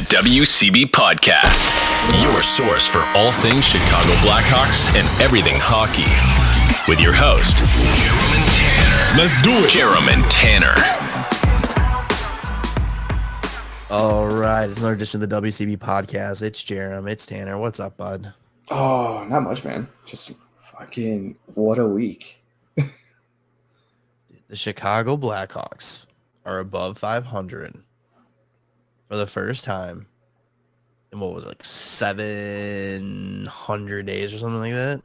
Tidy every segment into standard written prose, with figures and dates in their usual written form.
WCB Podcast, your source for all things Chicago Blackhawks and everything hockey. With your host, Jarom and Tanner. Let's do it. Jarom and Tanner. All right, it's another edition of the WCB Podcast. It's Jarom, it's Tanner. What's up, bud? Oh, not much, man. Just fucking what a week. The Chicago Blackhawks are above 500 for the first time in what was it, like 700 days or something like that.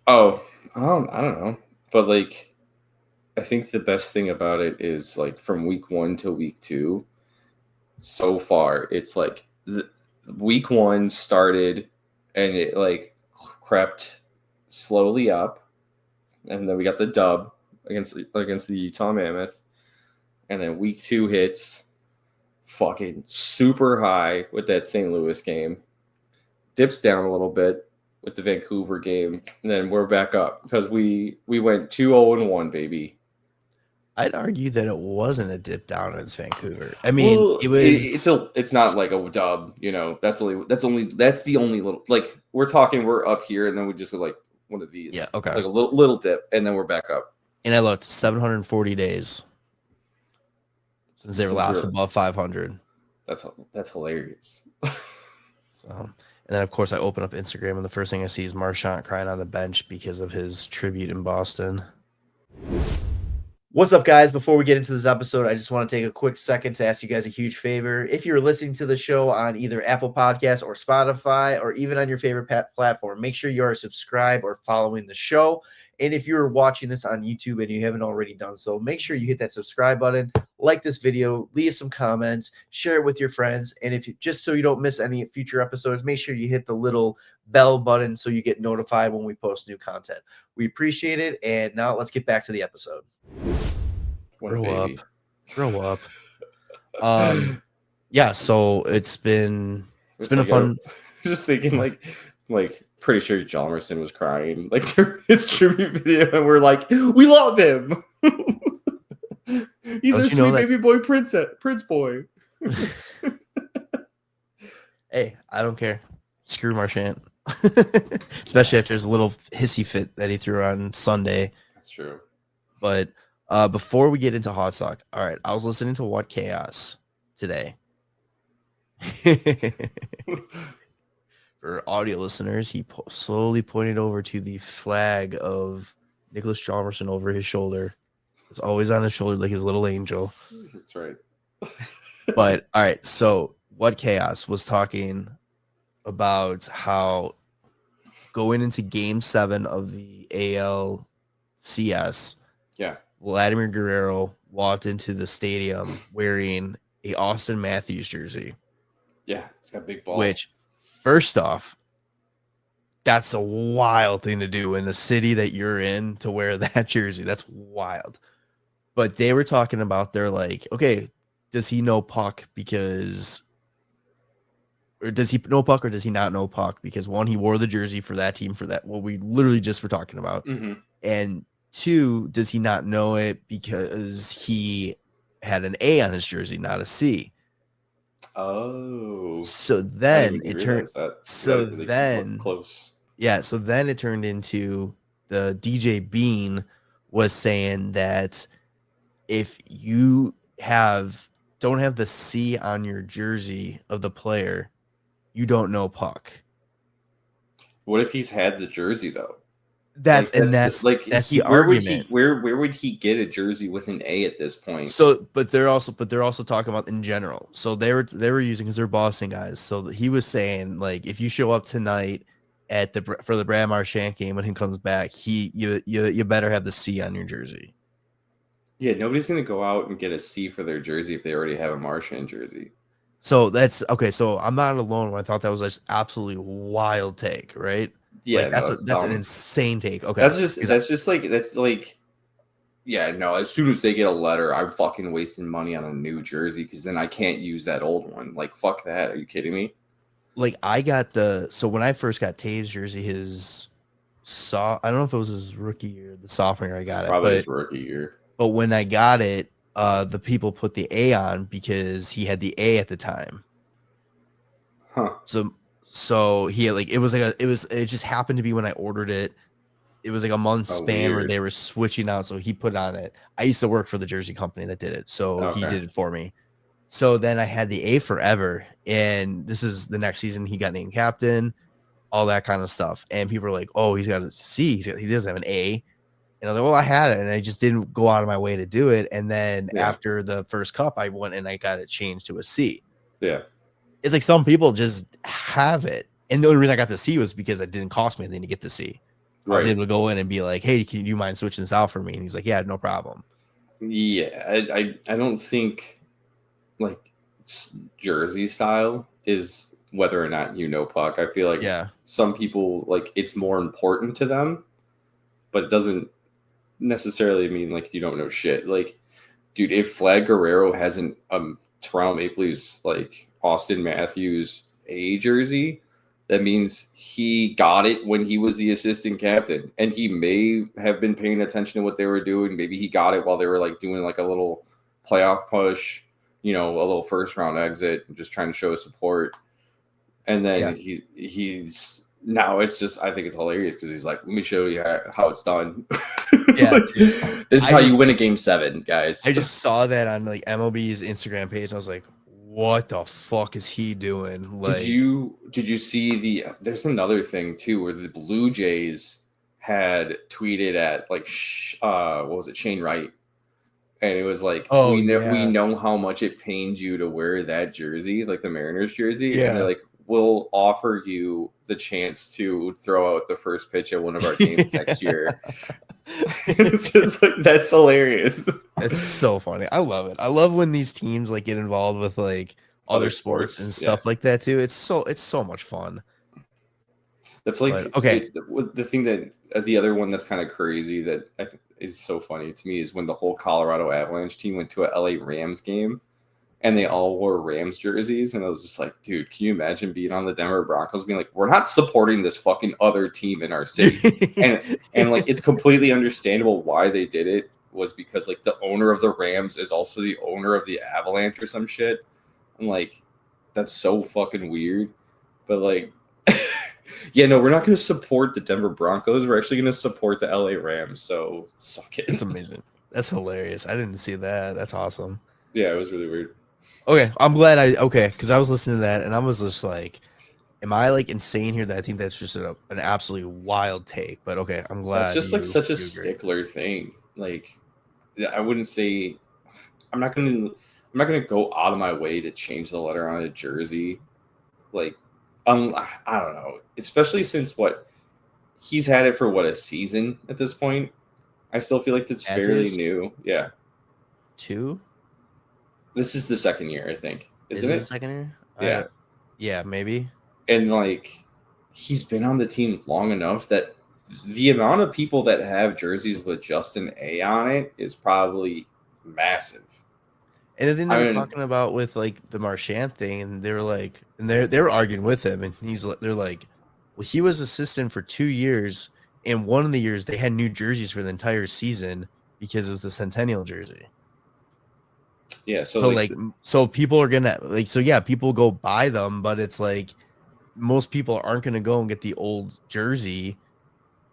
Oh, I don't know, but like, I think the best thing about it is like from week 1 to week 2. So far, it's like week 1 started and it like crept slowly up, and then we got the dub against the Utah Mammoth, and then week 2 hits. Fucking super high with that St. Louis game, dips down a little bit with the Vancouver game, and then we're back up because we went 2-0-1, baby. I'd argue that it wasn't a dip down against Vancouver. I mean, well, it was. It's not like a dub, you know. That's the only little, like, we're up here, and then we just go like one of these, yeah, okay, like a little dip, and then we're back up. And I looked 740 days. Since they were last above 500. That's hilarious. So, and then of course I open up Instagram and the first thing I see is Marchand crying on the bench because of his tribute in Boston. What's up, guys? Before we get into this episode, I just want to take a quick second to ask you guys a huge favor. If you're listening to the show on either Apple Podcasts or Spotify or even on your favorite platform, make sure you are subscribed or following the show. And if you're watching this on YouTube and you haven't already done so, make sure you hit that subscribe button, like this video, leave some comments, share it with your friends. And if you, just so you don't miss any future episodes, make sure you hit the little bell button so you get notified when we post new content. We appreciate it. And now let's get back to the episode. Grow up. Yeah, so it's been like a fun. Just thinking like pretty sure Jalmerson was crying like during his tribute video, and we're like, we love him. He's our sweet baby boy, Prince boy. Hey, I don't care. Screw Marchand. Especially after his little hissy fit that he threw on Sunday. That's true. But before we get into Hot Sock, all right, I was listening to What Chaos today. For audio listeners, he slowly pointed over to the flag of Nicholas Jalmerson over his shoulder. It's always on his shoulder like his little angel. That's right. But all right, so What Chaos was talking about how going into Game 7 of the ALCS, yeah, Vladimir Guerrero walked into the stadium wearing a Austin Matthews jersey. Yeah, it's got big balls. Which, first off, that's a wild thing to do in the city that you're in to wear that jersey. That's wild. But they were talking about, they're like, okay, does he know puck or does he know puck or does he not know puck? Because one, he wore the jersey for that team for that, what we literally just were talking about. Mm-hmm. And two, does he not know it because he had an A on his jersey, not a C? Oh, so then it turned. So yeah, then close. Yeah, so then it turned into the DJ Bean was saying that if you don't have the C on your jersey of the player, you don't know puck. What if he's had the jersey though? That's the argument. Where would he get a jersey with an A at this point? So, but they're also talking about in general. So they were using, because they're Boston guys. So he was saying, like, if you show up tonight for the Brad Marchand game when he comes back, you better have the C on your jersey. Yeah, nobody's gonna go out and get a C for their jersey if they already have a Marchand jersey. So that's okay. So I'm not alone when I thought that was just absolutely wild take, right? Yeah, like, that's an insane take. Okay, that's like, yeah, no. As soon as they get a letter, I'm fucking wasting money on a new jersey because then I can't use that old one. Like, fuck that. Are you kidding me? Like, I got so when I first got Taves jersey, I don't know if it was his rookie year, the sophomore year I got it. Probably his rookie year. But when I got it, the people put the A on because he had the A at the time. Huh. So he had, like, it just happened to be when I ordered it. It was like a month span where Weird. they were switching out. So he put on it. I used to work for the jersey company that did it. So he Okay. did it for me. So then I had the A forever. And this is the next season he got named captain, all that kind of stuff. And people were like, oh, he's got a C. He doesn't have an A. And I was like, well, I had it. And I just didn't go out of my way to do it. And then after the first cup, I went and I got it changed to a C. Yeah. It's like some people just have it. And the only reason I got the C was because it didn't cost me anything to get the C. I was able to go in and be like, hey, can you mind switching this out for me? And he's like, yeah, no problem. Yeah, I don't think like jersey style is whether or not you know puck. I feel like some people, like, it's more important to them, but it doesn't necessarily mean like you don't know shit. Like, dude, if Vlad Guerrero hasn't Toronto Maple Leafs like Austin Matthews A jersey, that means he got it when he was the assistant captain, and he may have been paying attention to what they were doing. Maybe he got it while they were like doing like a little playoff push, a little first round exit, and just trying to show his support. And then he's now, it's just, I think it's hilarious because he's like, let me show you how it's done. Yeah, this is how you win a game 7, guys. I just saw that on like MLB's Instagram page, and I was like, what the fuck is he doing? Like, did you see there's another thing too where the Blue Jays had tweeted at like what was it, Shane Wright, and it was like, we know how much it pains you to wear that jersey, like the Mariners jersey, and they're like, we'll offer you the chance to throw out the first pitch at one of our games next year. It's just like, that's hilarious. It's so funny. I love it. I love when these teams like get involved with like other sports and stuff like that too. It's so much fun. That's like, the thing that the other one that's kind of crazy that is so funny to me is when the whole Colorado Avalanche team went to a LA Rams game and they all wore Rams jerseys, and I was just like, dude, can you imagine being on the Denver Broncos being like, we're not supporting this fucking other team in our city? and like, it's completely understandable why they did it, was because like the owner of the Rams is also the owner of the Avalanche or some shit. I'm like, that's so fucking weird. But like, yeah, no, we're not going to support the Denver Broncos. We're actually going to support the LA Rams. So suck it. It's amazing. That's hilarious. I didn't see that. That's awesome. Yeah, it was really weird. Okay, I'm glad because I was listening to that and I was just like, am I like insane here that I think that's just an absolutely wild take? But okay, I'm glad. It's just like such a stickler thing. Like, I wouldn't say, I'm not gonna go out of my way to change the letter on a jersey. Like, I don't know, especially since he's had it for a season at this point. I still feel like it's fairly new. Yeah. 2? This is the second year, I think. Isn't it? The second year? Yeah. Yeah, maybe. And like, he's been on the team long enough that the amount of people that have jerseys with just an A on it is probably massive. And the thing they were talking about with like the Marchand thing, and they were like, and they were arguing with him, and they're like, well, he was assistant for 2 years, and one of the years they had new jerseys for the entire season because it was the Centennial jersey. Yeah, so people are gonna people go buy them, but it's like most people aren't gonna go and get the old jersey.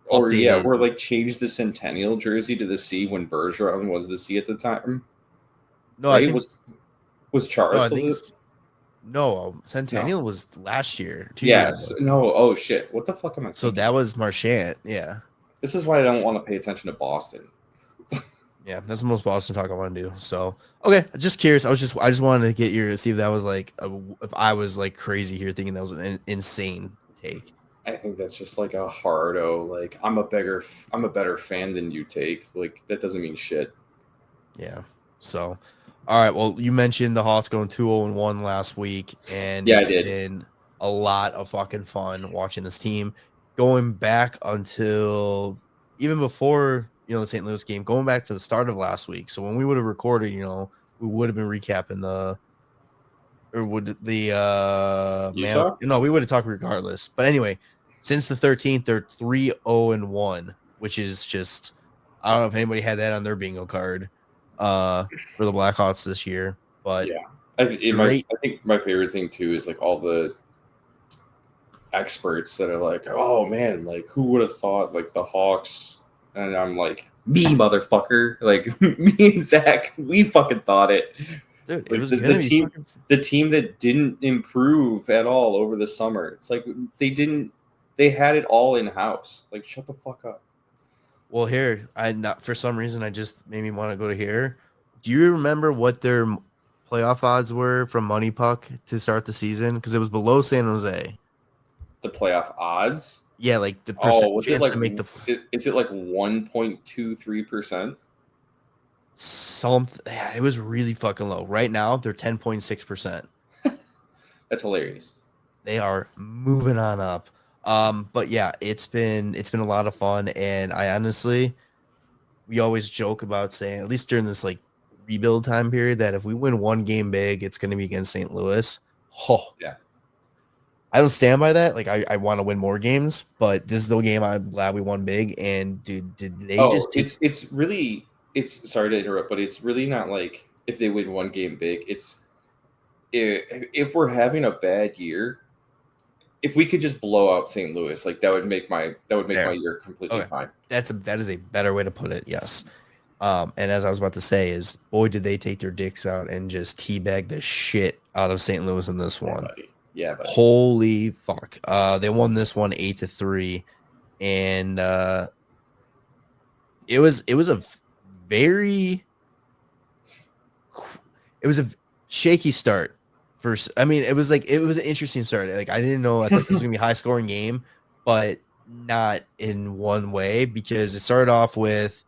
Or like change the Centennial jersey to the C when Bergeron was the C at the time. No, right? I think was Charles. Centennial was last year. 2 years years ago. No. Oh shit! What the fuck am I? So that was Marchand. Yeah. This is why I don't want to pay attention to Boston. Yeah, that's the most Boston talk I want to do. So okay, just curious. I just wanted to see if that was like if I was like crazy here thinking that was an insane take. I think that's just like a hardo. Like, I'm a better fan than you take. Like, that doesn't mean shit. Yeah. So, all right. Well, you mentioned the Hawks going 2-0-1 last week, and it's been a lot of fucking fun watching this team going back until even before the St. Louis game, going back to the start of last week. So when we would have recorded, we would have been recapping we would have talked regardless. But anyway, since the 13th, they're 3-0-1, which is just, I don't know if anybody had that on their bingo card for the Blackhawks this year. But yeah, I think my favorite thing too is like all the experts that are like, oh man, like who would have thought like the Hawks? And I'm like, me motherfucker, like me and Zach, we fucking thought it. Dude, it Like was the team, the team that didn't improve at all over the summer. It's like they had it all in house. Like, shut the fuck up. Well, here, for some reason, I just made me want to go to here. Do you remember what their playoff odds were from Money Puck to start the season? Because it was below San Jose. The playoff odds? Yeah, like the was it chance like to make the. Is it like 1.23%? Something. Yeah, it was really fucking low. Right now, they're 10.6%. That's hilarious. They are moving on up. But yeah, it's been a lot of fun, and I honestly, we always joke about saying, at least during this like rebuild time period, that if we win one game big, it's going to be against St. Louis. Oh yeah, I don't stand by that. Like I want to win more games, but this is the game I'm glad we won big. And dude, did they just? It's really sorry to interrupt, but it's really not like if they win one game big. It's if we're having a bad year. If we could just blow out St. Louis, like that would make my year completely fine. That is a better way to put it. Yes. And as I was about to say is, boy, did they take their dicks out and just teabag the shit out of St. Louis in this one. Yeah, buddy. Holy fuck. They won this one 8-3, and it was a shaky start. First, I mean, it was an interesting start. Like I didn't know. I thought this was gonna be a high scoring game, but not in one way, because it started off with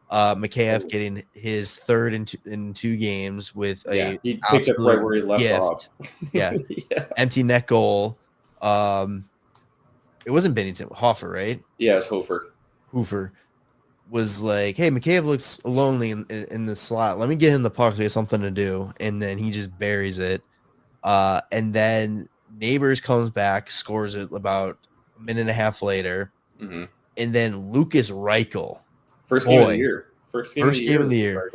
Mikheyev getting his third in two games with he picked up right where he left off. Yeah. Empty net goal. It wasn't Bennington, Hofer, right? Yeah, it's Hofer. Hofer was like, hey, Mikheyev looks lonely in the slot. Let me get him the puck so he has something to do, and then he just buries it. And then Neighbors comes back, scores it about a minute and a half later. Mm-hmm. And then Lucas Reichel. First game of the year. First game of the year.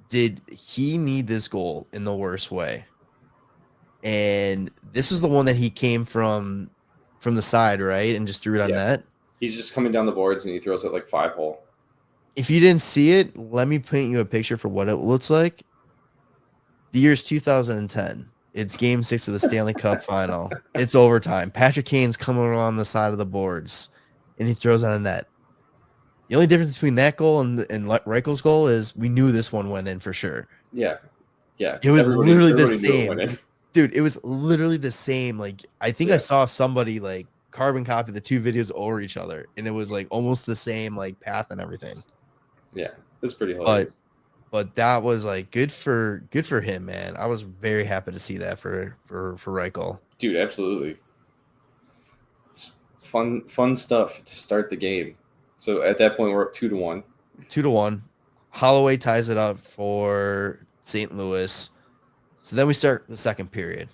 Did he need this goal in the worst way? And this is the one that he came from the side, right? And just threw it on net. He's just coming down the boards and he throws it like 5-hole. If you didn't see it, let me paint you a picture for what it looks like. The year's 2010. It's game 6 of the Stanley Cup final. It's overtime. Patrick Kane's coming along the side of the boards, and he throws on a net. The only difference between that goal and Reichel's goal is we knew this one went in for sure. Yeah. It was literally the same. Dude, it was literally the same. Like, I think I saw somebody, like, carbon copy the two videos over each other, and it was, like, almost the same, like, path and everything. Yeah, it's pretty hilarious. But that was like good for him, man. I was very happy to see that for Reichel. Dude, absolutely. It's fun stuff to start the game. So at that point we're up 2-1. 2-1. Holloway ties it up for St. Louis. So then we start the second period.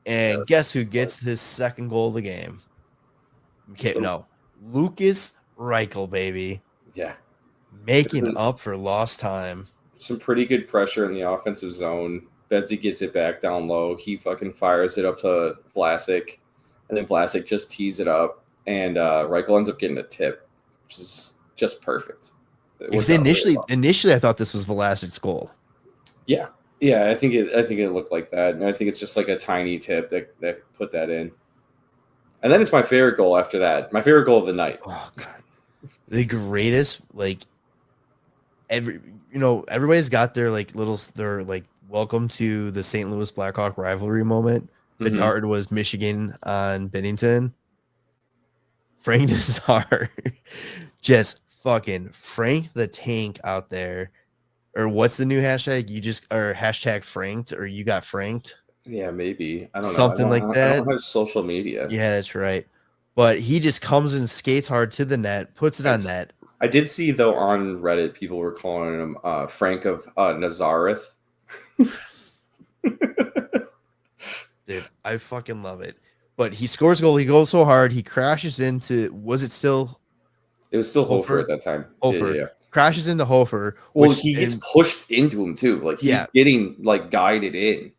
And guess who gets his second goal of the game? Lucas Reichel, baby. Yeah. Making up for lost time. Some pretty good pressure in the offensive zone. Bedsy gets it back down low. He fucking fires it up to Vlasic. And then Vlasic just tees it up. And Reichel ends up getting a tip, which is just perfect. Because initially I thought this was Vlasic's goal. Yeah. Yeah, I think it looked like that. And I think it's just like a tiny tip that put that in. And then it's my favorite goal after that. My favorite goal of the night. Oh, God. The greatest, like, everybody's got their like their like welcome to the St. Louis Blackhawk rivalry moment. The dart was Michigan on Bennington. Frank Nazar just fucking Frank the Tank out there. Or what's the new hashtag? Hashtag franked, or you got franked. Yeah, maybe. I don't know. Something like that. I don't have social media. Yeah, that's right. But he just comes and skates hard to the net, puts it on net. I did see, though, on Reddit, people were calling him Frank of Nazareth. Dude, I fucking love it. But he scores a goal. He goes so hard. He crashes into. Was it still? It was still Hofer at that time. Hofer. Yeah. Crashes into Hofer. Well, he gets pushed into him, too. Like, he's getting, like, guided in.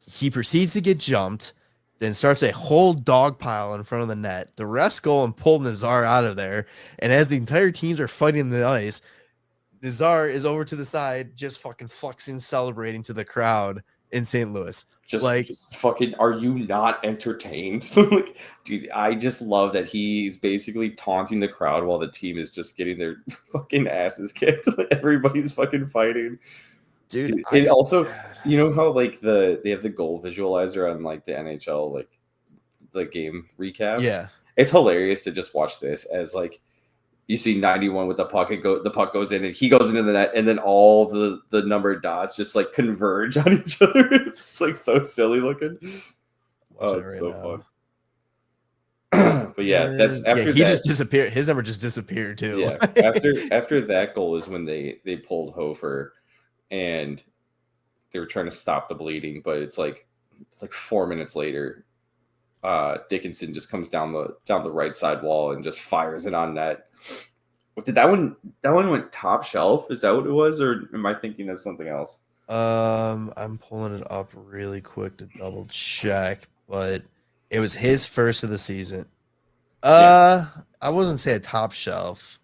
He proceeds to get jumped. then starts a whole dog pile in front of the net. The refs go and pull Nazar out of there. And as the entire teams are fighting the ice, Nazar is over to the side, just fucking flexing, celebrating to the crowd in St. Louis. Just fucking, are you not entertained? Like, dude, I just love that he's basically taunting the crowd while the team is just getting their fucking asses kicked. Like, everybody's fucking fighting. Dude, it also, you know how like they have the goal visualizer on like the NHL like the game recaps. Yeah, it's hilarious to just watch this as like you see 91 with the puck, the puck goes in and he goes into the net, and then all the numbered dots just like converge on each other. It's just, like so silly looking. Oh, it's so fun. But yeah, that's after he that, just disappeared. His number just disappeared too. Yeah, after that goal is when they pulled Hofer, and they were trying to stop the bleeding, but it's like 4 minutes later, Dickinson just comes down the right side wall and just fires it on net. Did that one went top shelf? Is that what it was, or am I thinking of something else? I'm pulling it up really quick to double check, but it was his first of the season. I wasn't say a top shelf.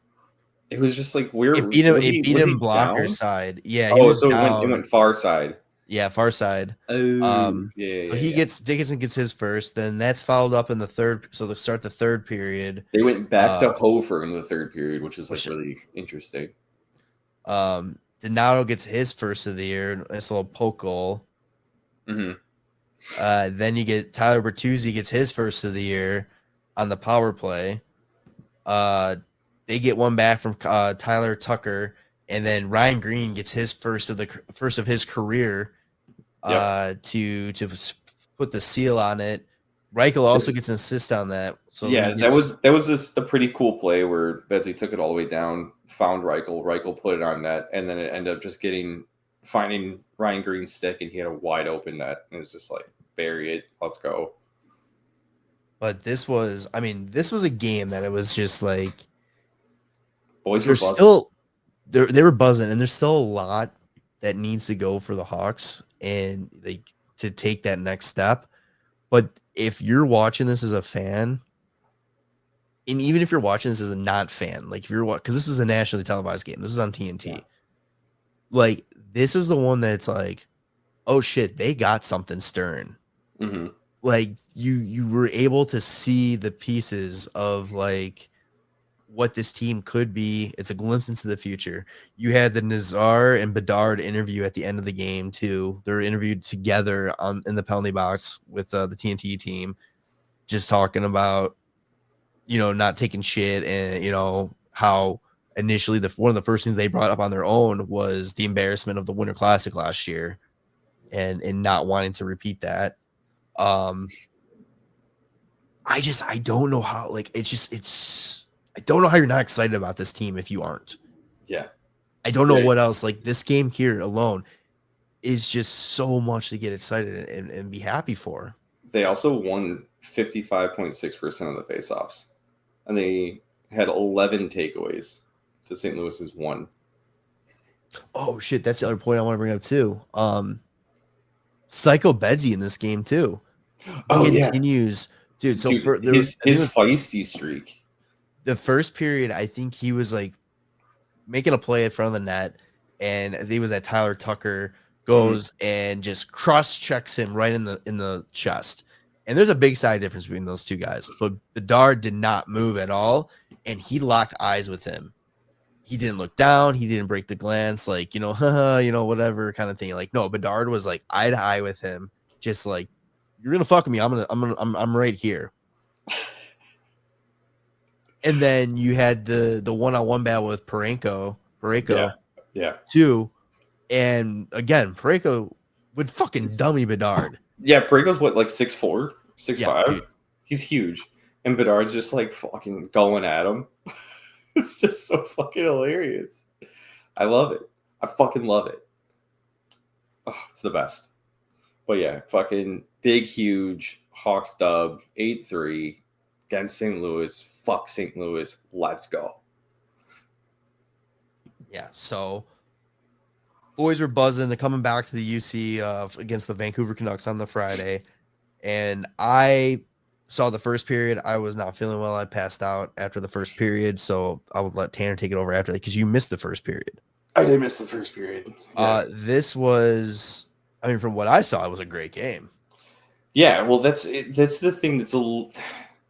It was just like weird. It beat him blocker down? side. Yeah, he was down. It went far side. Yeah, far side. Oh, Dickinson gets his first, then that's followed up in the third. So they start the third period. They went back to Hofer in the third period, which was like really interesting. Donato gets his first of the year. Nice little poke goal. Mm-hmm. Then you get Tyler Bertuzzi gets his first of the year on the power play. They get one back from Tyler Tucker, and then Ryan Green gets his first of his career to put the seal on it. Reichel also gets an assist on that. So yeah, that was a pretty cool play where Bedsy took it all the way down, found Reichel. Reichel put it on net, and then it ended up just finding Ryan Green's stick, and he had a wide open net, and it was just like, bury it, let's go. But this was a game that it was just like, boys were buzzing. They were buzzing, and there's still a lot that needs to go for the Hawks and to take that next step. But if you're watching this as a fan, and even if you're watching this as a not fan, like if you're because this was a nationally televised game, this is on TNT. Yeah. Like this was the one that's like, oh shit, they got something stirring. Mm-hmm. Like you were able to see the pieces of like what this team could be. It's a glimpse into the future. You had the Nazar and Bedard interview at the end of the game too. They're interviewed together in the penalty box with the TNT team, just talking about, not taking shit, and how initially one of the first things they brought up on their own was the embarrassment of the Winter Classic last year, and not wanting to repeat that. I don't know how, like, I don't know how you're not excited about this team if you aren't. Yeah. I don't know what else. Like, this game here alone is just so much to get excited and be happy for. They also won 55.6% of the faceoffs, and they had 11 takeaways to St. Louis's 1. Oh, shit. That's the other point I want to bring up, too. Psycho Bedsy in this game, too. Continues. Dude, so his feisty streak. The first period, I think he was like making a play in front of the net, and I think it was that Tyler Tucker goes and just cross checks him right in the chest. And there's a big side difference between those two guys. But Bedard did not move at all, and he locked eyes with him. He didn't look down. He didn't break the glance, like, whatever kind of thing. Like, no, Bedard was like eye to eye with him, just like, you're gonna fuck with me. I'm right here. And then you had the one-on-one battle with Parayko, yeah, too. And again, Parayko would fucking dummy Bedard. Yeah, Parayko's what, like 6'4", 6'5"? Dude. He's huge, and Bedard's just like fucking going at him. It's just so fucking hilarious. I love it. I fucking love it. Oh, it's the best. But yeah, fucking big, huge Hawks dub, 8-3 against St. Louis. Fuck St. Louis. Let's go. Yeah, so boys were buzzing. They're coming back to the UC against the Vancouver Canucks on the Friday. And I saw the first period. I was not feeling well. I passed out after the first period. So I would let Tanner take it over after that because you missed the first period. I did miss the first period. Yeah. This was, I mean, from what I saw, it was a great game. Yeah, well, that's the thing that's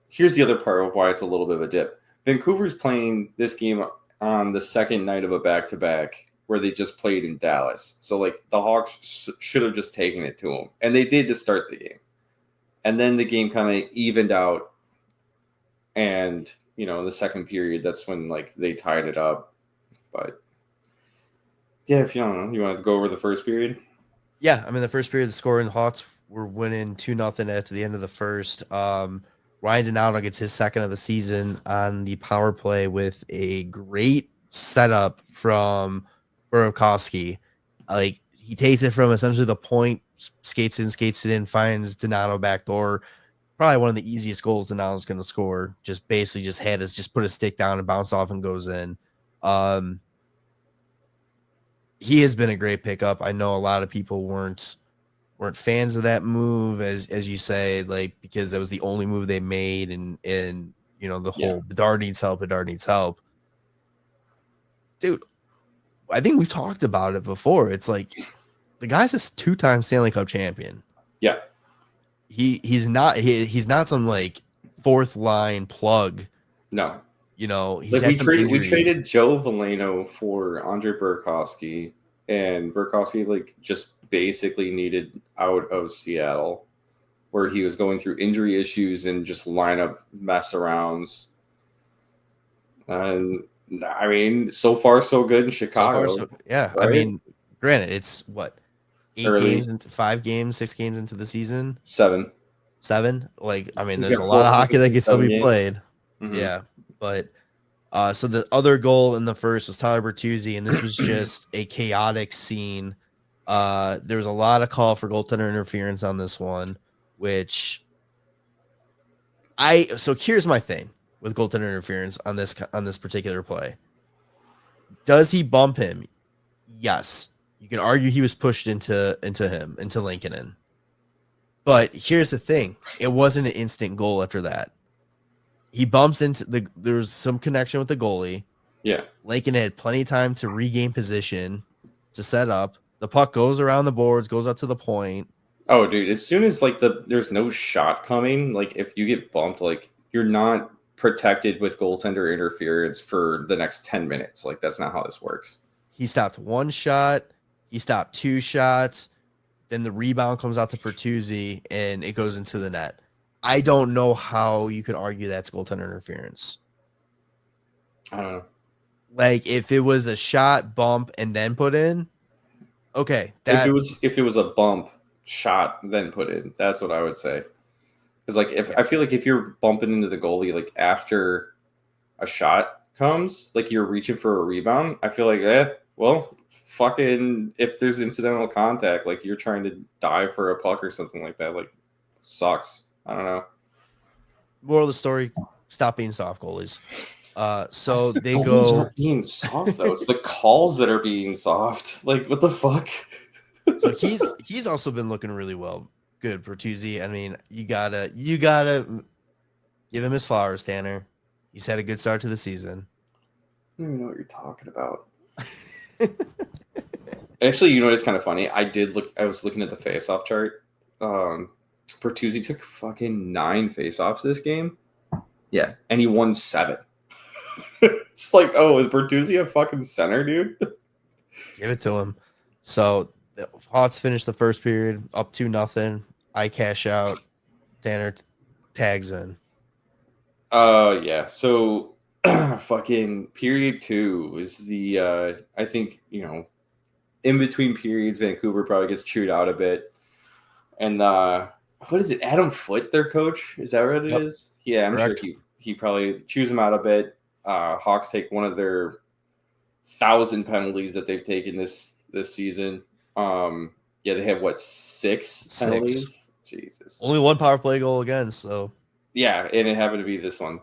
here's the other part of why it's a little bit of a dip. Vancouver's playing this game on the second night of a back-to-back where they just played in Dallas. So, like, the Hawks should have just taken it to them. And they did to start the game. And then the game kind of evened out. And, you know, in the second period, that's when, like, they tied it up. But, yeah, if you don't know, you want to go over the first period? Yeah, I mean, the first period, the score in the Hawks were winning 2-0 after the end of the first. Ryan Donato gets his second of the season on the power play with a great setup from Burakovsky. Like, he takes it from essentially the point, skates it in, finds Donato backdoor. Probably one of the easiest goals Donato's going to score. Just basically just put a stick down and bounce off and goes in. He has been a great pickup. I know a lot of people weren't fans of that move, as you say, like, because that was the only move they made, and you know, the whole Bedard needs help. Dude, I think we've talked about it before. It's like the guy's a 2-time Stanley Cup champion. Yeah. He's not some like fourth line plug. No. You know, we traded Joe Veleno for Andre Burakovsky, and Burakovsky like just basically needed out of Seattle, where he was going through injury issues and just lineup mess arounds. And I mean, so far so good in Chicago. Yeah, right? I mean, granted, it's what 6 games into the season. 7. Like, I mean, there's a lot of hockey that can still be played. Mm-hmm. Yeah, but so the other goal in the first was Tyler Bertuzzi, and this was just a chaotic scene. There was a lot of call for goaltender interference on this one, which so here's my thing with goaltender interference on this particular play. Does he bump him? Yes. You can argue he was pushed into Lankinen. But here's the thing. It wasn't an instant goal after that. He bumps into there's some connection with the goalie. Yeah. Lankinen had plenty of time to regain position, to set up. The puck goes around the boards, goes up to the point. Oh, dude, as soon as like there's no shot coming, like if you get bumped, like you're not protected with goaltender interference for the next 10 minutes. Like that's not how this works. He stopped one shot, he stopped 2 shots, then the rebound comes out to Bertuzzi and it goes into the net. I don't know how you could argue that's goaltender interference. I don't know. Like if it was a shot, bump, and then put in, okay. If it was a bump, shot, then put in, that's what I would say. Because like I feel like if you're bumping into the goalie like after a shot comes, like you're reaching for a rebound, I feel like well, fucking if there's incidental contact, like you're trying to dive for a puck or something like that, like sucks. I don't know. Moral of the story: stop being soft, goalies. So the they goalies go aren't being soft though. It's the calls that are being soft. Like what the fuck? So he's also been looking really well. Good, Bertuzzi. I mean, you gotta give him his flowers, Tanner. He's had a good start to the season. I don't even know what you're talking about. Actually, you know what's kind of funny? I was looking at the face-off chart. Bertuzzi took fucking 9 face-offs this game. Yeah, and he won 7. It's like, oh, is Bertuzzi a fucking center, dude? Give it to him. So the Hawks finished the first period up 2-0. I cash out. Tanner tags in. Yeah. So fucking period 2 is the I think, you know, in between periods, Vancouver probably gets chewed out a bit. And what is it? Adam Foote, their coach? Is that what it is? Yeah, I'm Correct. Sure he probably chews them out a bit. Hawks take one of their 1,000 penalties that they've taken this season. Yeah, they have 6 penalties? Jesus. Only 1 power play goal against, so. Yeah, and it happened to be this one.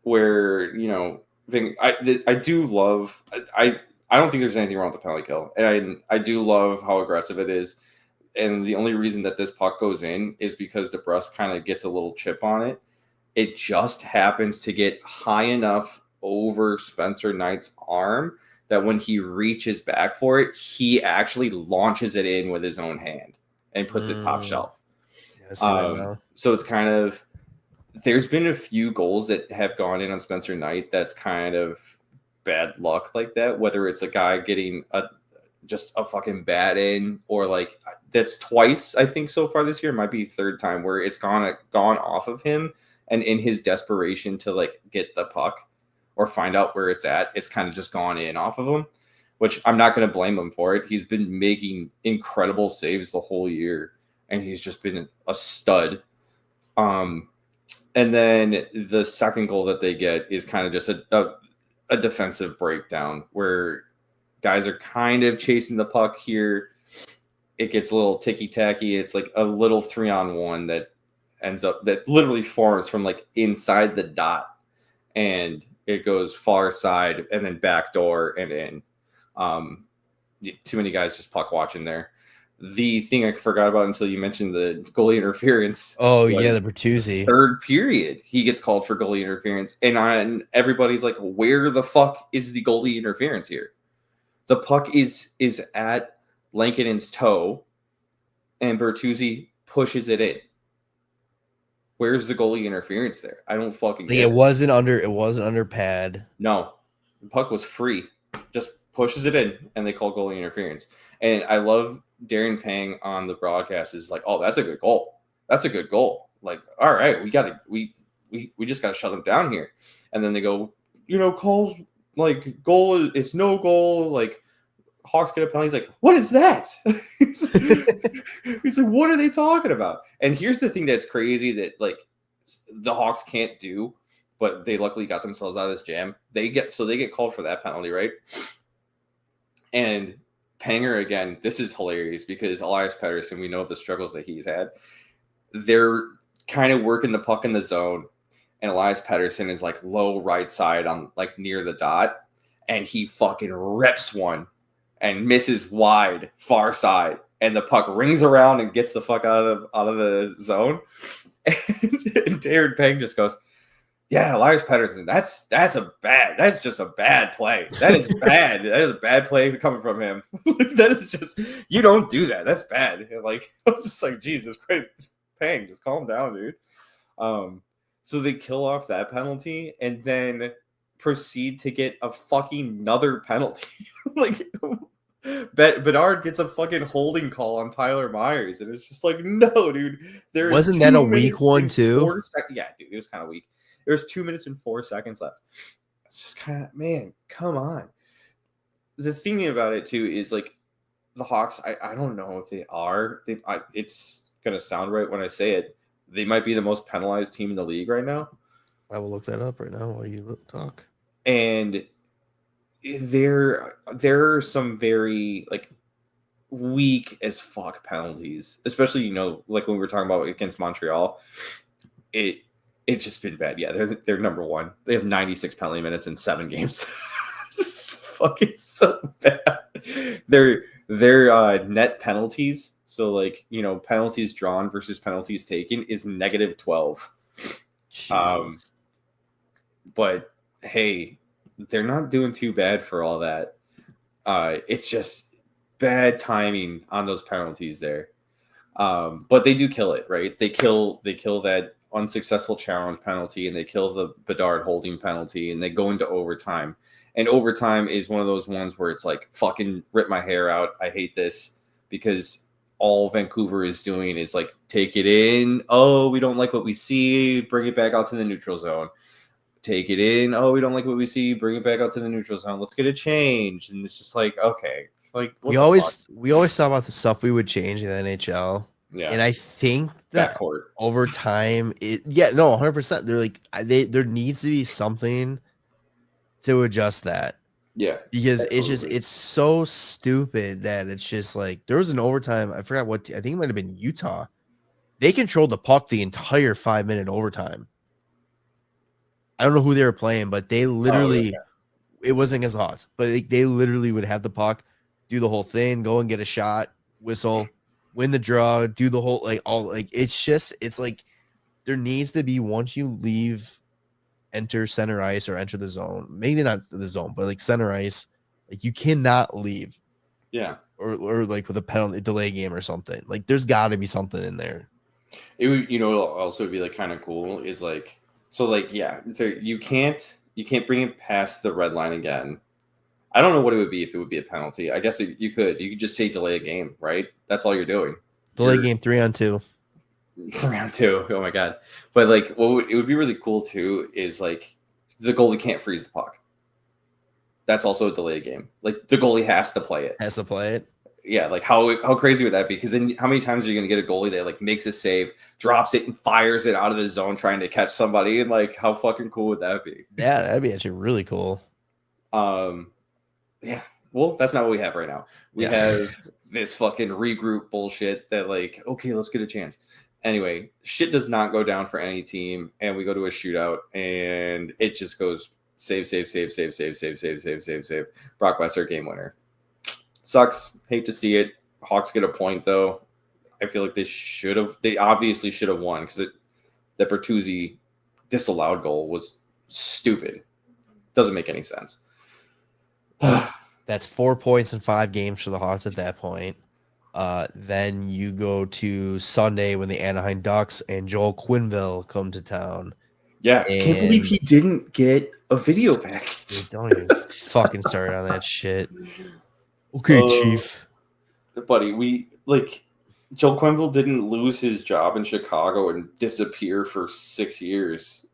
Where, you know, I do love I don't think there's anything wrong with the penalty kill. And I do love how aggressive it is. and the only reason that this puck goes in is because DeBrusque kind of gets a little chip on it. It just happens to get high enough over Spencer Knight's arm that when he reaches back for it, he actually launches it in with his own hand and puts it top shelf. Yeah, I see that now. So it's kind of, there's been a few goals that have gone in on Spencer Knight that's kind of bad luck like that, whether it's a guy getting just a fucking bat in, or like that's twice I think so far this year, it might be third time where it's gone off of him, and in his desperation to like get the puck or find out where it's at, it's kind of just gone in off of him, which I'm not going to blame him for it. He's been making incredible saves the whole year, and he's just been a stud. And then the second goal that they get is kind of just a defensive breakdown where guys are kind of chasing the puck here. It gets a little ticky-tacky. It's like a little 3-on-1 that literally forms from like inside the dot, and it goes far side and then back door and in. Too many guys just puck watching there. The thing I forgot about until you mentioned the goalie interference. Oh yeah, the Bertuzzi. Third period, he gets called for goalie interference, and everybody's like, "Where the fuck is the goalie interference here?" The puck is at Lankinen's toe, and Bertuzzi pushes it in. Where's the goalie interference there? I don't fucking get it. It wasn't under pad. No, the puck was free. Just pushes it in, and they call goalie interference. And I love Darren Pang on the broadcast is like, "Oh, that's a good goal. That's a good goal." Like, all right, we just gotta shut them down here. And then they go, calls like goal, it's no goal. Like Hawks get a penalty. He's like, "What is that?" He's like, "What are they talking about?" And here's the thing that's crazy that like the Hawks can't do, but they luckily got themselves out of this jam. They get called for that penalty, right? And Panger again, this is hilarious because Elias Pettersson, we know the struggles that he's had. They're kind of working the puck in the zone, and Elias Pettersson is like low right side on like near the dot, and he fucking rips one and misses wide far side, and the puck rings around and gets the fuck out of the zone. And Darren Pang just goes, "Yeah, Elias Pettersson, that's just a bad play. That is bad. That is a bad play coming from him. That is just, you don't do that. That's bad." And like, I was just like, Jesus Christ, Pang, just calm down, dude. So they kill off that penalty and then proceed to get a fucking another penalty. Like, Bedard gets a fucking holding call on Tyler Myers, and it's just like, no, dude. Wasn't that a weak one too? Yeah, dude, it was kind of weak. There's 2 minutes and 4 seconds left. It's just kind of, man, come on. The thing about it too is like the Hawks. I don't know if they are. It's gonna sound right when I say it. They might be the most penalized team in the league right now. I will look that up right now while you talk. And there are some very like weak as fuck penalties, especially like when we were talking about against Montreal. It's just been bad. Yeah, they're number one. They have 96 penalty minutes in 7 games. This is fucking so bad. Their net penalties, so like penalties drawn versus penalties taken, is -12. Jesus. But hey, they're not doing too bad for all that. It's just bad timing on those penalties there. But they do kill it, right? They kill that unsuccessful challenge penalty, and they kill the Bedard holding penalty, and they go into overtime. And overtime is one of those ones where it's like, fucking rip my hair out. I hate this, because all Vancouver is doing is like, take it in. Oh, we don't like what we see. Bring it back out to the neutral zone. Take it in. Oh, we don't like what we see. Bring it back out to the neutral zone. Let's get it changed. And it's just like, okay. Like, we always talk about the stuff we would change in the NHL. Yeah. And I think that backcourt over time, 100%. They're like, there needs to be something to adjust that. Yeah. Because it's so stupid that it's just like, there was an overtime. I forgot what, I think it might have been Utah. They controlled the puck the entire 5-minute overtime. I don't know who they were playing, but they literally, it wasn't against the Hawks, but they literally would have the puck, do the whole thing, go and get a shot, whistle, win the draw, do the whole it's like there needs to be once you leave, enter center ice or enter the zone, maybe not the zone, but like center ice, like you cannot leave. Yeah. Or like with a penalty delay game or something. Like there's got to be something in there. It would, also be like kind of cool is like, so like, yeah, you can't bring it past the red line again. I don't know what it would be if it would be a penalty. I guess you could just say delay a game, right? That's all you're doing. Delay game 3-on-2. 3-on-2. Oh my God. But like, it would be really cool too is like the goalie can't freeze the puck. That's also a delay game. Like the goalie has to play it. Yeah, like how crazy would that be? Because then how many times are you going to get a goalie that like makes a save, drops it, and fires it out of the zone trying to catch somebody? And like, how fucking cool would that be? Yeah, that'd be actually really cool. Yeah. Well, that's not what we have right now. We have this fucking regroup bullshit that like, okay, let's get a chance. Anyway, shit does not go down for any team, and we go to a shootout, and it just goes save. Brock Besser, game winner. Sucks. Hate to see it. Hawks get a point though. I feel like they obviously should have won because the Bertuzzi disallowed goal was stupid. Doesn't make any sense. That's 4 points in 5 games for the Hawks at that point. Then you go to Sunday when the Anaheim Ducks and Joel Quenneville come to town. Yeah, can't believe he didn't get a video package. Dude, don't even fucking start on that shit. Okay, Chief. Buddy, Joel Quenneville didn't lose his job in Chicago and disappear for 6 years.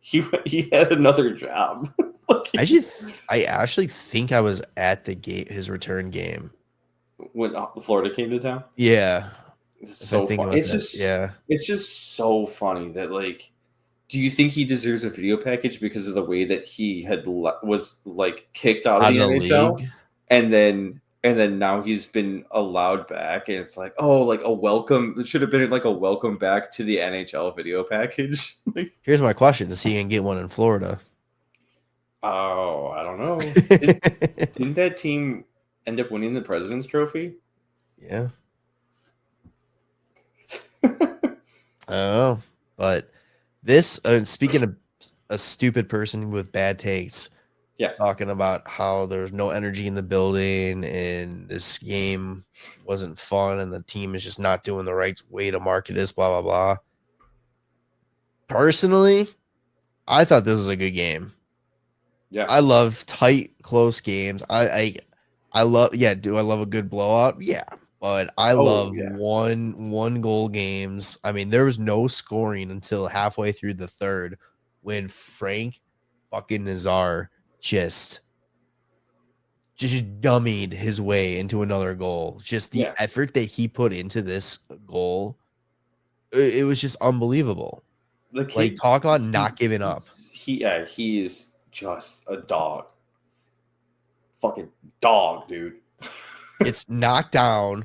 He had another job. I actually think I was at his return game when Florida came to town. Yeah, it's so funny. It's just so funny that like, do you think he deserves a video package because of the way that he was like kicked out of the NHL, league? and then now he's been allowed back, and it's like, oh, like a welcome. It should have been like a welcome back to the NHL video package. Here's my question: is he gonna get one in Florida? Oh, I don't know. Didn't that team end up winning the President's Trophy? Yeah. I don't know. But this, speaking of a stupid person with bad takes, talking about how there's no energy in the building and this game wasn't fun and the team is just not doing the right way to market this, blah, blah, blah. Personally, I thought this was a good game. Yeah, I love tight, close games. I love. Yeah, do I love a good blowout? Yeah, but I love one goal games. I mean, there was no scoring until halfway through the third when Frank fucking Nazar just dummied his way into another goal. Just the effort that he put into this goal, it was just unbelievable. Like, talk about not giving up. He is just a dog. Fucking dog, dude. It's knocked down.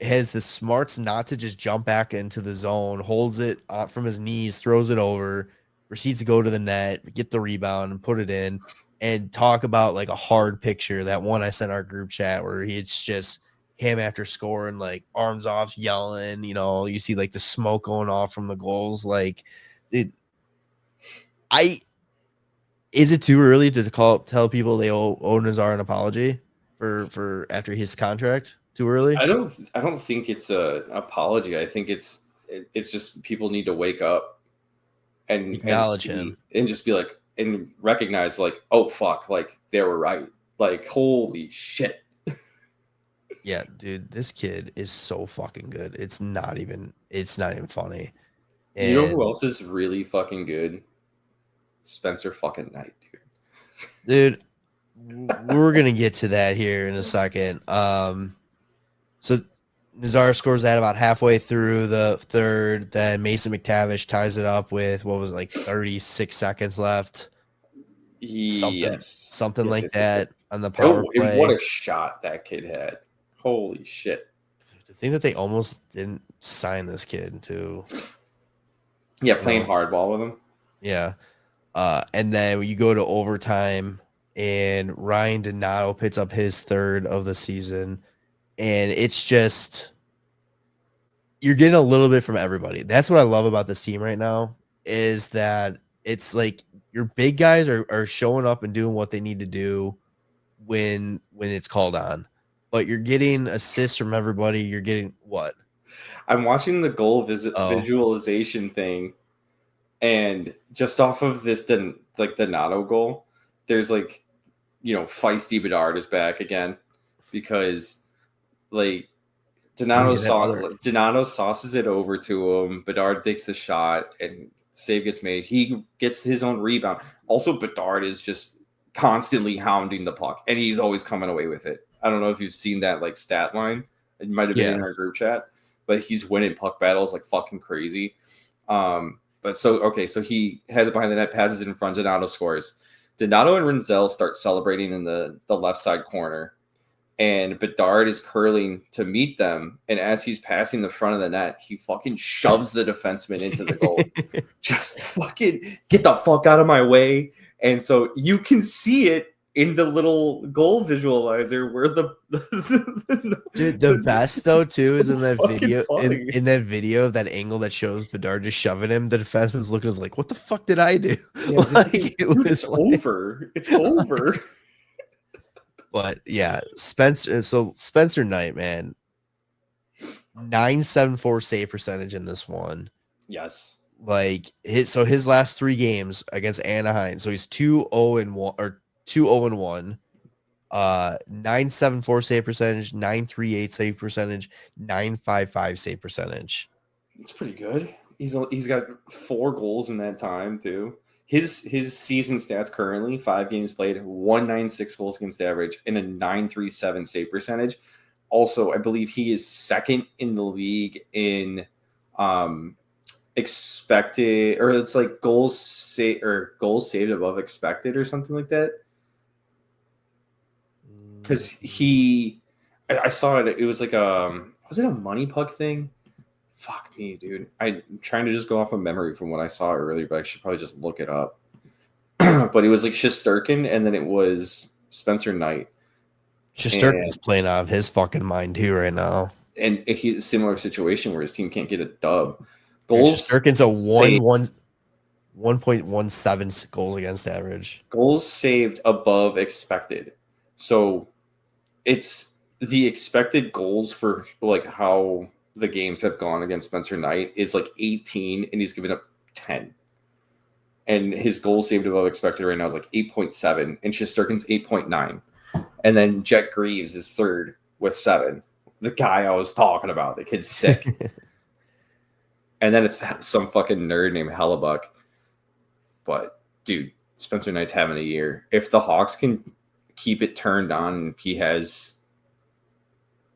Has the smarts not to just jump back into the zone, holds it from his knees, throws it over, proceeds to go to the net, get the rebound, and put it in. And talk about like a hard picture, that one I sent our group chat where it's just him after scoring, like arms off, yelling. You see like the smoke going off from the goals. Like, is it too early to tell people they owe Nazar an apology for after his contract? Too early? I don't think it's an apology. I think it's just people need to wake up and acknowledge him and just be like, and recognize like, oh fuck, like they were right. Like, holy shit. Yeah, dude, this kid is so fucking good. It's not even funny. And you know who else is really fucking good? Spencer fucking Knight, dude. We're gonna get to that here in a second. So Nazar scores that about halfway through the third. Then Mason McTavish ties it up with 36 seconds left. Something like that on the power play. What a shot that kid had! Holy shit! To think that they almost didn't sign this kid to. Yeah, playing hardball with him. Yeah. And then you go to overtime, and Ryan Donato picks up his third of the season, and it's just you're getting a little bit from everybody. That's what I love about this team right now, is that it's like your big guys are showing up and doing what they need to do when it's called on. But you're getting assists from everybody. You're getting what? I'm watching the goal visualization thing, and just off of this, the Donato goal, there's like, feisty Bedard is back again, because like Donato sauces it over to him. Bedard takes the shot, and save gets made. He gets his own rebound. Also, Bedard is just constantly hounding the puck, and he's always coming away with it. I don't know if you've seen that like stat line. It might have been in our group chat, but he's winning puck battles like fucking crazy. But so he has it behind the net, passes it in front. Donato scores. Donato and Renzel start celebrating in the left side corner, and Bedard is curling to meet them. And as he's passing the front of the net, he fucking shoves the defenseman into the goal. Just fucking get the fuck out of my way. And so you can see it in the little goal visualizer where dude, the best though too is in that video, in that video of that angle that shows Bedard just shoving him. The defenseman's looking like, what the fuck did I do? Yeah, like, it's over. It's over. But yeah, Spencer Knight, man, 974 save percentage in this one. Yes. Like his last 3 games against Anaheim. So he's 2-0-1 or 2-0-1. 974 save percentage, 938 save percentage, 955 save percentage. It's pretty good. He's got 4 goals in that time too. His season stats currently: 5 games played, 196 goals against average, and a 937 save percentage. Also, I believe he is second in the league in expected, or it's like goals saved above expected or something like that. Because I saw it. It was like was it a money puck thing? Fuck me, dude. I'm trying to just go off of memory from what I saw earlier, but I should probably just look it up. But it was like Shesterkin, and then it was Spencer Knight. Shesterkin's playing out of his fucking mind too right now. And he's a similar situation where his team can't get a dub. Shesterkin's a 1.17 goals against average. Goals saved above expected. So it's the expected goals for like how the games have gone against Spencer Knight is like 18, and he's given up 10. And his goals saved above expected right now is like 8.7, and Shesterkin's 8.9. And then Jet Greaves is third with 7. The guy I was talking about, the kid's sick. And then it's some fucking nerd named Hellebuck. But dude, Spencer Knight's having a year. If the Hawks can keep it turned on,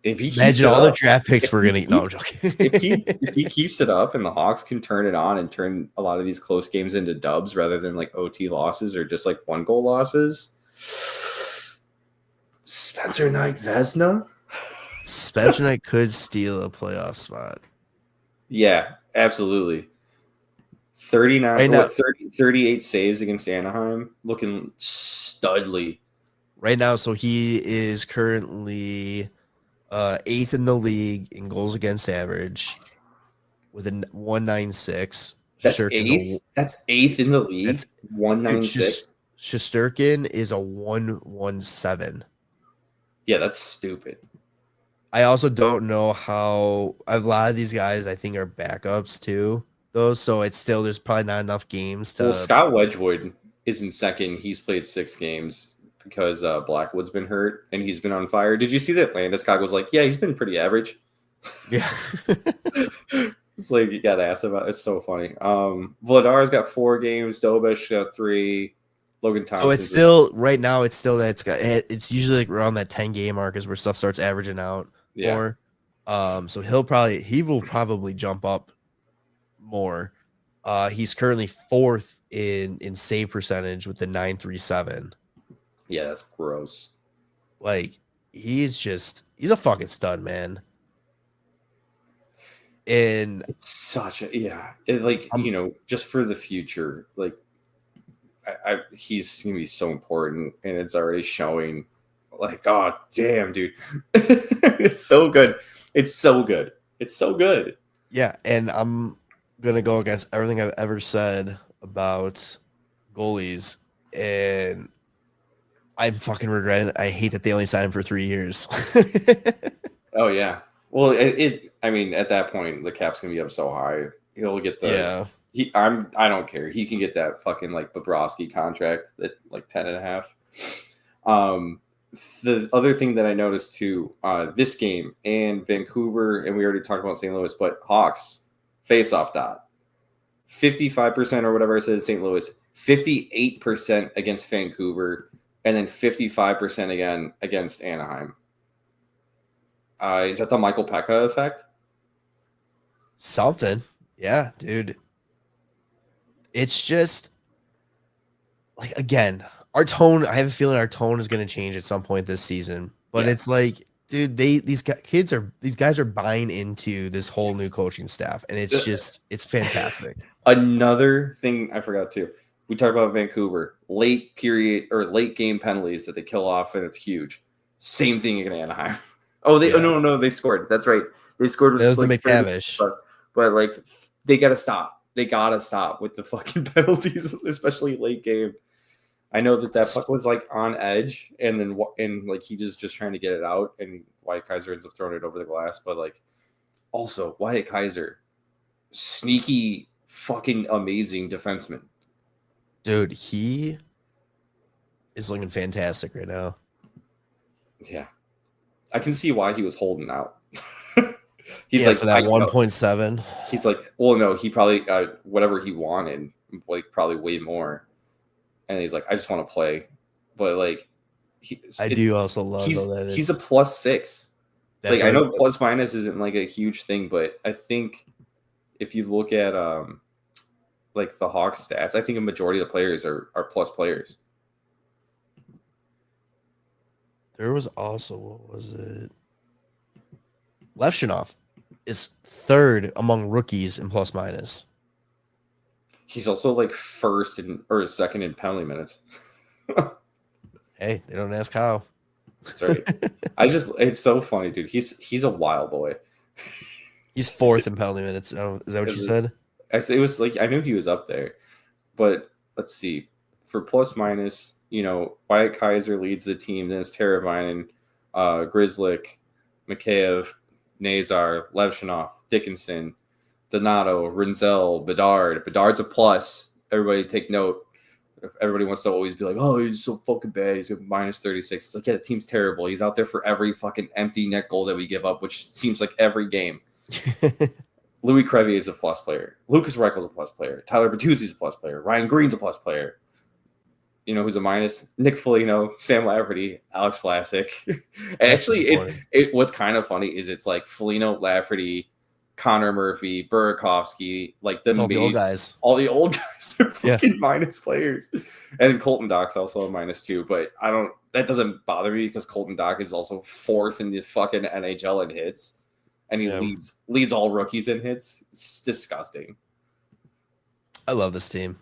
imagine all the draft picks we're gonna. No, I'm joking. if he keeps it up and the Hawks can turn it on and turn a lot of these close games into dubs rather than like OT losses or just like 1-goal losses, Spencer Knight Vezina. Spencer Knight could steal a playoff spot. Yeah, absolutely. 38 saves against Anaheim, looking studly right now. So he is currently 8th in the league in goals against average with a 196. That's 8th. That's 8th in the league. That's 196. Shesterkin is a 117. Yeah, that's stupid. I also don't know how a lot of these guys I think are backups too, though. So it's still there's probably not enough games to. Well, Scott Wedgwood is in second. He's played 6 games because Blackwood's been hurt and he's been on fire. Did you see that Landeskog was like, yeah, he's been pretty average. Yeah. It's like you got asked about. It's so funny. Vladar's got 4 games. Dobish got 3. Logan Thompson. So it's still right now. It's still that it's usually like around that 10-game mark is where stuff starts averaging out. Yeah. More. So he will probably jump up more. He's currently 4th in save percentage with the 937. Yeah, that's gross. Like he's a fucking stud, man. And it's such a just for the future, like he's gonna be so important, and it's already showing. Like, oh damn, dude, it's so good. It's so good. It's so good. Yeah, and I'm gonna go against everything I've ever said about goalies, and I fucking regret it. I hate that they only signed him for 3 years. Oh yeah. Well, I mean, at that point, the cap's gonna be up so high. He'll get the. Yeah. I don't care. He can get that fucking like Bobrovsky contract at like 10.5. The other thing that I noticed too, this game and Vancouver, and we already talked about St. Louis, but Hawks face-off dot 55% or whatever I said in St. Louis, 58% against Vancouver, and then 55% again against Anaheim. Is that the Michael Pekka effect? Something. Yeah, dude. It's just like, again, our tone. I have a feeling our tone is going to change at some point this season. But Yeah. it's like, dude, these guys are buying into this whole new coaching staff, and it's fantastic. Another thing I forgot too. We talked about Vancouver late period or late game penalties that they kill off, and it's huge. Same thing in Anaheim. Oh, no, they scored. That's right. They scored with That was like, the McTavish. but like they gotta stop. They gotta stop with the fucking penalties, especially late game. I know that puck was like on edge, and then like he just trying to get it out, and Wyatt Kaiser ends up throwing it over the glass. But like, also Wyatt Kaiser, sneaky, fucking amazing defenseman. Dude, he is looking fantastic right now. Yeah, I can see why he was holding out. He's like for that 1.7. He's like, well, no, he probably got whatever he wanted, like probably way more. And he's like, I just want to play, but like, I do also love he's a +6. Like I know plus minus isn't like a huge thing, but I think if you look at like the Hawks stats, I think a majority of the players are plus players. There was also, what was it? Levshinov is third among rookies in plus minus. He's also like first or second in penalty minutes. Hey, they don't ask how. That's right. It's so funny, dude. He's a wild boy. He's fourth in penalty minutes. Is that what you said? It was like, I knew he was up there, but let's see. For plus minus, Wyatt Kaiser leads the team. Then it's Teravainen, Grzelcyk, Mikheyev, Nazar, Levshinov, Dickinson, Donato, Rinzel, Bedard. Bedard's a plus. Everybody take note. Everybody wants to always be like, oh, he's so fucking bad. He's got -36. It's like, yeah, the team's terrible. He's out there for every fucking empty net goal that we give up, which seems like every game. Louis Crevier is a plus player. Lucas Reichel's a plus player. Tyler Bertuzzi's a plus player. Ryan Green's a plus player. You know who's a minus? Nick Foligno, Sam Lafferty, Alex Vlasic. And actually, what's kind of funny is it's like Foligno, Lafferty, Connor Murphy, Burakovsky, like all the old guys. All the old guys are fucking minus players. And Colton Dock's also a -2, but that doesn't bother me because Colton Dock is also fourth in the fucking NHL in hits. And he leads all rookies in hits. It's disgusting. I love this team.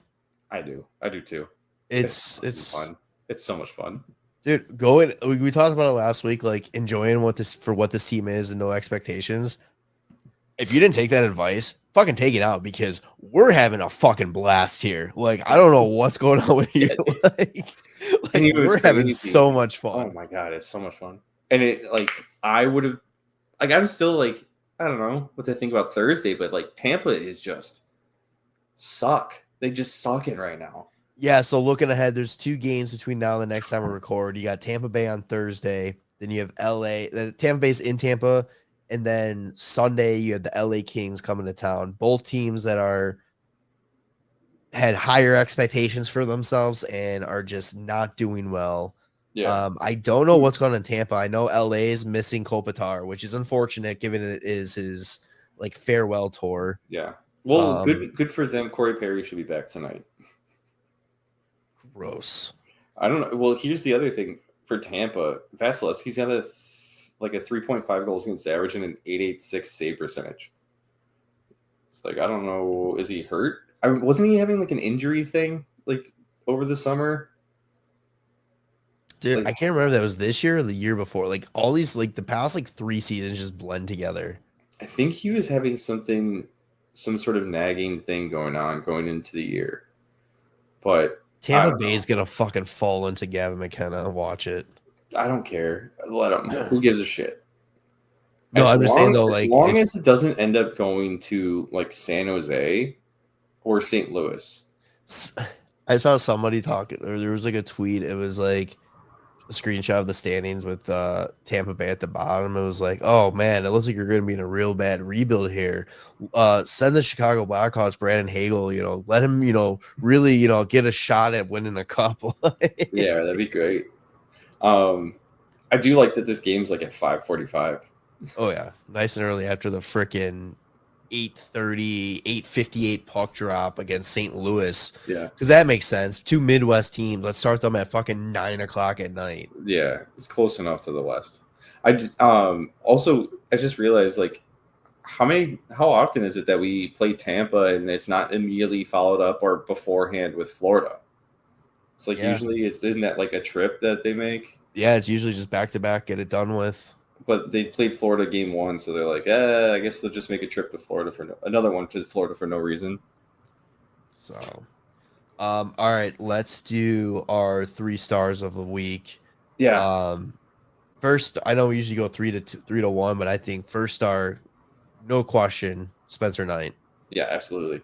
I do too. It's fun. It's so much fun. Dude, we talked about it last week, like enjoying what this team is and no expectations. If you didn't take that advice, fucking take it out because we're having a fucking blast here. Like, I don't know what's going on with you. We're having so much fun. Oh my God, it's so much fun. And I would have, I'm still I don't know what to think about Thursday, but Tampa is just suck. They just sucking right now. Yeah, so looking ahead, there's 2 games between now and the next time we record. You got Tampa Bay on Thursday, then you have LA. Tampa Bay's in Tampa, and then Sunday you have the LA Kings coming to town. Both teams that had higher expectations for themselves and are just not doing well. Yeah. I don't know what's going on in Tampa. I know LA is missing Kopitar, which is unfortunate given it is his farewell tour. Yeah. Well, good for them. Corey Perry should be back tonight. Gross. I don't know. Well, here's the other thing for Tampa. Vasilevsky's got a 3.5 goals against average and an .886 save percentage. It's I don't know. Is he hurt? Wasn't he having an injury thing over the summer? Dude, I can't remember if that was this year or the year before. All these the past 3 seasons just blend together. I think he was having some sort of nagging thing going into the year. But Tampa Bay's going to fucking fall into Gavin McKenna. Watch it. I don't care. Let him. Who gives a shit? No, I'm just saying, though, as long as it doesn't end up going to, like, San Jose or St. Louis. I saw somebody talking, or there was, like, a tweet. It was, like, a screenshot of the standings with Tampa Bay at the bottom. It was like, oh man, it looks like you're going to be in a real bad rebuild here. Send the Chicago Blackhawks Brandon Hagel, let him, really, get a shot at winning a cup. Yeah, that'd be great. I do like that this game's like at 5:45. Oh yeah, nice and early after the frickin' 8:30, 8:58 puck drop against St. Louis. Yeah, because that makes sense. Two Midwest teams. Let's start them at fucking 9:00 at night. Yeah, it's close enough to the West. I just realized, like, how often is it that we play Tampa and it's not immediately followed up or beforehand with Florida? It's like usually isn't that like a trip that they make? Yeah, it's usually just back to back, get it done with. But they played Florida game 1, so they're like, I guess they'll just make a trip to Florida another one to Florida for no reason. So, all right, let's do our 3 stars of the week. Yeah. First, I know we usually go 3-1, but I think first star, no question, Spencer Knight. Yeah, absolutely.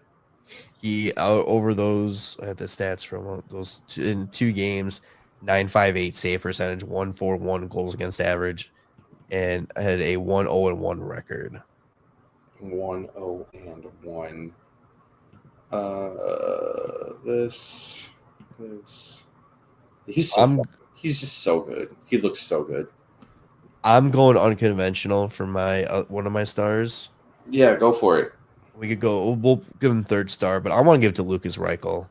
He over those. I have the stats from those in 2 games: 9.58 save percentage, 1.41 goals against average, and had a 1-0-1 record. 1-0-1. He's just so good. He looks so good. I'm going unconventional for my one of my stars. Yeah, go for it. We could go. We'll give him 3rd star, but I want to give it to Lucas Reichel.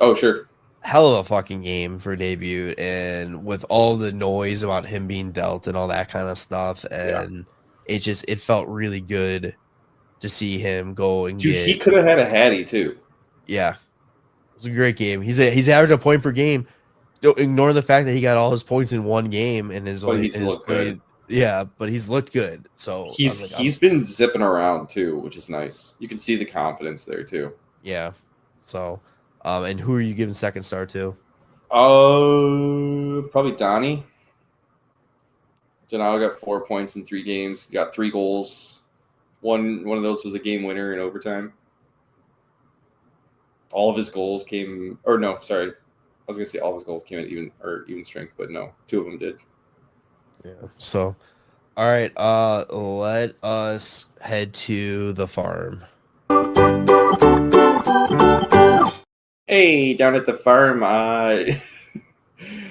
Oh, sure. Hell of a fucking game for debut, and with all the noise about him being dealt and all that kind of stuff, and it felt really good to see him go and he could have had a Hattie too. Yeah, it was a great game. He's averaged a point per game. Don't ignore the fact that he got all his points in one game and good. Yeah, but he's looked good. So he's been zipping around too, which is nice. You can see the confidence there too. Yeah. So, and who are you giving 2nd star to? Probably Donnie. Donato got 4 points in 3 games. He got 3 goals. One of those was a game winner in overtime. All of his goals came, or no, sorry. I was gonna say all of his goals came at even strength, but no, 2 of them did. Yeah. So, all right. Let us head to the farm. Hey, down at the farm,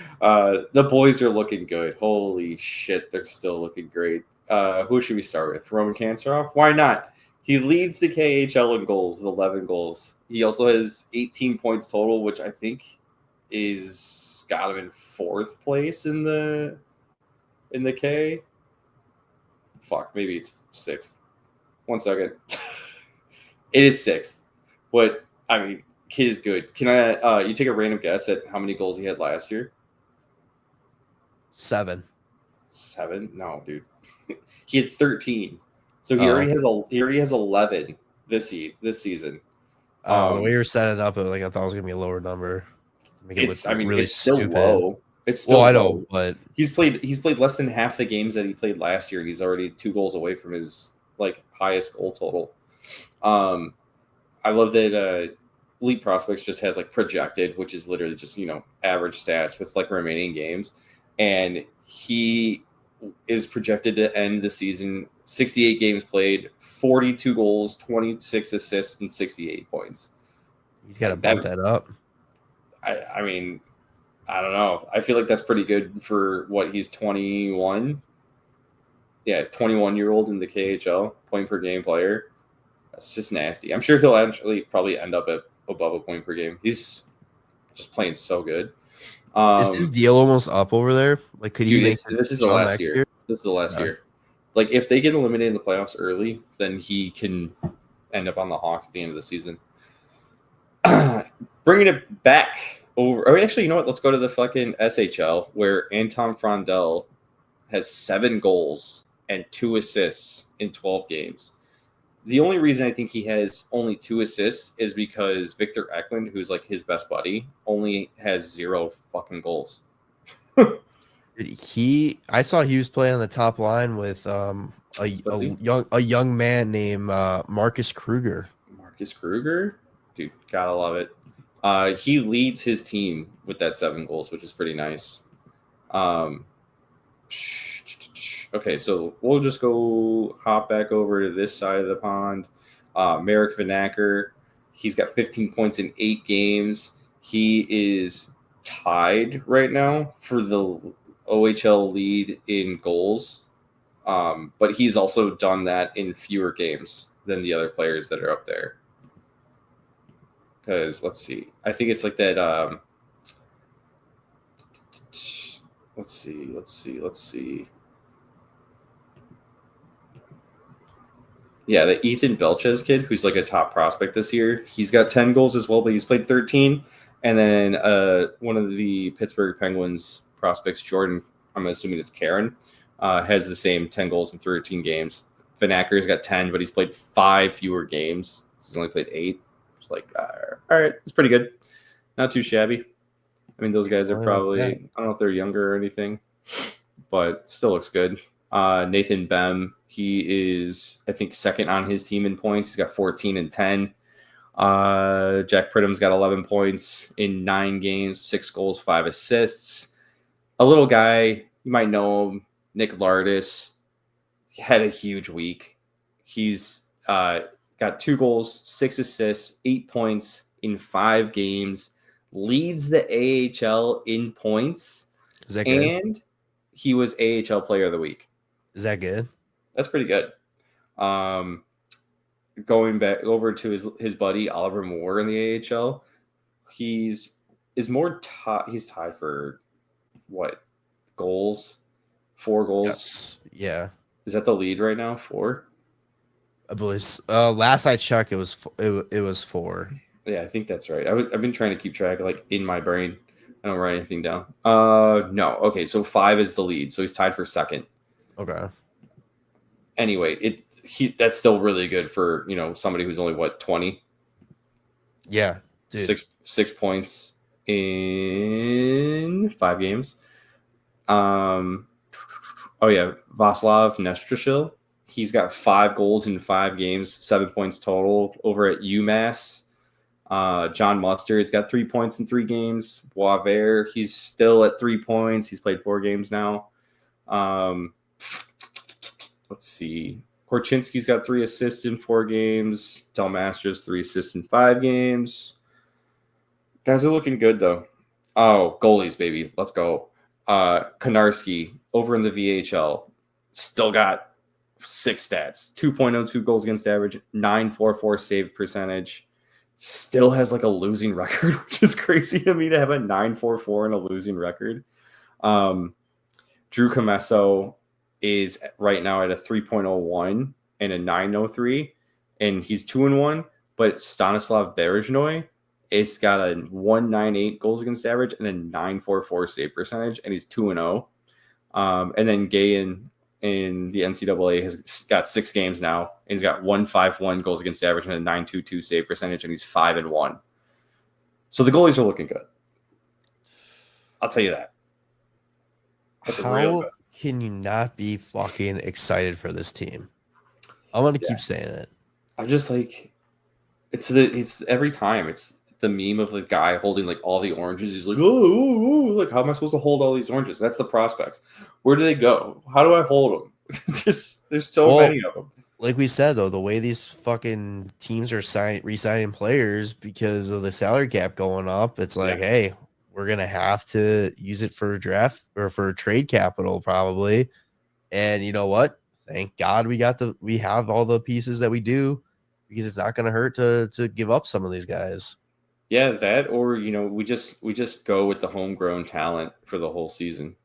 the boys are looking good. Holy shit, they're still looking great. Who should we start with? Roman Kansaroff? Why not? He leads the KHL in goals with 11 goals. He also has 18 points total, which I think is got him in 4th place in the K. Fuck, maybe it's 6th. 1 second. It is 6th. But I mean, kid is good. Can I you take a random guess at how many goals he had last year? 7. 7? No, dude. He had 13. So he already has 11 this season. The way you're setting it up, I thought it was gonna be a lower number. It's still low. It's still I low. know, but he's played less than half the games that he played last year, and he's already 2 goals away from his highest goal total. I love that Elite Prospects just has projected, which is literally just average stats with remaining games, and he is projected to end the season 68 games played, 42 goals, 26 assists, and 68 points. He's got to bump that up. I mean, I don't know. I feel like that's pretty good for what he's 21. Yeah, 21-year-old in the KHL, point per game player. That's just nasty. I'm sure he'll actually probably end up at above a point per game. He's just playing so good. Is his deal almost up over there? Could he make this is the last year? This is the last year. If they get eliminated in the playoffs early, then he can end up on the Hawks at the end of the season. Bringing it back over. Or actually, you know what? Let's go to the fucking SHL where Anton Frondel has 7 goals and 2 assists in 12 games. The only reason I think he has only 2 assists is because Victor Eklund, who's like his best buddy, only has 0 fucking goals. I saw he was playing on the top line with a young man named Marcus Kruger. Marcus Kruger? Dude, gotta love it. He leads his team with that 7 goals, which is pretty nice. Okay, so we'll just go hop back over to this side of the pond. Marek Vanacker, he's got 15 points in 8 games. He is tied right now for the OHL lead in goals, but he's also done that in fewer games than the other players that are up there. Because let's see, I think it's like that. Let's see. Yeah, the Ethan Belchez kid, who's like a top prospect this year, he's got 10 goals as well, but he's played 13. And then one of the Pittsburgh Penguins prospects, Jordan, I'm assuming it's Karen, has the same 10 goals in 13 games. Vanacker's got 10, but he's played 5 fewer games. He's only played 8. It's like, all right, it's pretty good. Not too shabby. I mean, those guys are probably, I don't know if they're younger or anything, but still looks good. Nathan Bem, he is, I think, second on his team in points. He's got 14 and 10. Jack Pridham's got 11 points in 9 games, 6 goals, 5 assists. A little guy, you might know him, Nick Lardis. He had a huge week. He's got 2 goals, 6 assists, 8 points in 5 games. Leads the AHL in points. Is that good? And he was AHL Player of the Week. Is that good? That's pretty good. Going back over to his buddy Oliver Moore in the AHL, he's tied for what goals? 4 goals. Yes. Yeah. Is that the lead right now? 4. I believe. Last I checked, it was 4. Yeah, I think that's right. I've been trying to keep track, like in my brain. I don't write anything down. No. Okay, so 5 is the lead, so he's tied for second. Okay. Anyway, that's still really good for somebody who's only 20. Yeah, dude. 6 points in 5 games. Oh yeah, Vaslav Nestrashil. He's got 5 goals in 5 games, 7 points total over at UMass. John Mustard's got 3 points in 3 games. Boisvert, he's still at 3 points. He's played 4 games now. Let's see. Korchinski's got 3 assists in 4 games. Del Mastro's 3 assists in 5 games. Guys are looking good, though. Oh, goalies, baby. Let's go. Konarski over in the VHL still got 6 stats. 2.02 goals against average, 9.44 save percentage. Still has like a losing record, which is crazy to me to have a 9.44 and a losing record. Drew Comesso is right now at a 3.01 and a 9.03, and he's 2-1. But Stanislav Berezhnoi is got a 1.98 goals against average and a 9.44 save percentage, and he's 2-0. And then Gayen in the NCAA has got 6 games now, and he's got 1.51 goals against average and a 9.22 save percentage, and he's 5-1. So the goalies are looking good. I'll tell you that. How can you not be fucking excited for this team? I want to keep saying it. I'm just like, it's every time. It's the meme of the guy holding like all the oranges. He's like, oh, like how am I supposed to hold all these oranges? That's the prospects. Where do they go? How do I hold them? There's so many of them. Like we said, though, the way these fucking teams are re-signing players because of the salary cap going up, it's like, hey, we're gonna have to use it for draft or for trade capital probably. And you know what? Thank God we have all the pieces that we do, because it's not gonna hurt to give up some of these guys. Yeah, that, or we just go with the homegrown talent for the whole season,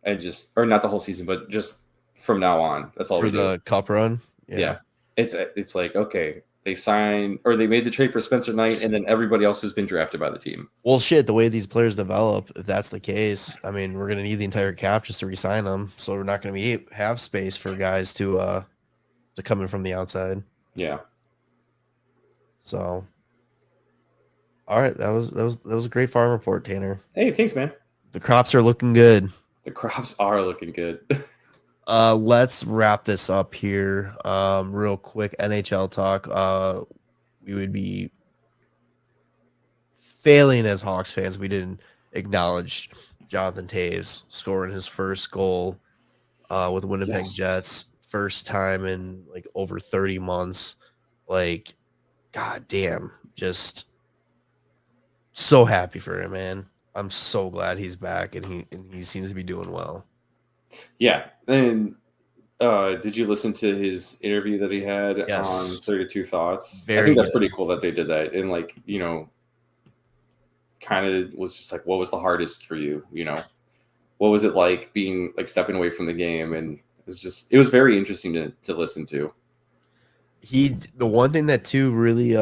and or not the whole season, but just from now on. That's all for the cup run. Yeah, it's like, okay, they made the trade for Spencer Knight, and then everybody else has been drafted by the team. Well, shit, the way these players develop, if that's the case, I mean, we're going to need the entire cap just to re-sign them. So we're not going to have space for guys to come in from the outside. Yeah. So, all right, that was a great farm report, Tanner. Hey, thanks, man. The crops are looking good. The crops are looking good. Let's wrap this up here. Real quick, NHL talk. We would be failing as Hawks fans. We didn't acknowledge Jonathan Toews scoring his first goal with the Winnipeg Jets. First time in like over 30 months. Like, god damn, just so happy for him, man. I'm so glad he's back and he seems to be doing well. Yeah. And did you listen to his interview that he had on 32 Thoughts? I think that's pretty cool that they did that. And like, you know, kind of was just like, what was the hardest for you? You know, what was it like being like stepping away from the game? And it was very interesting to listen to. The one thing that too really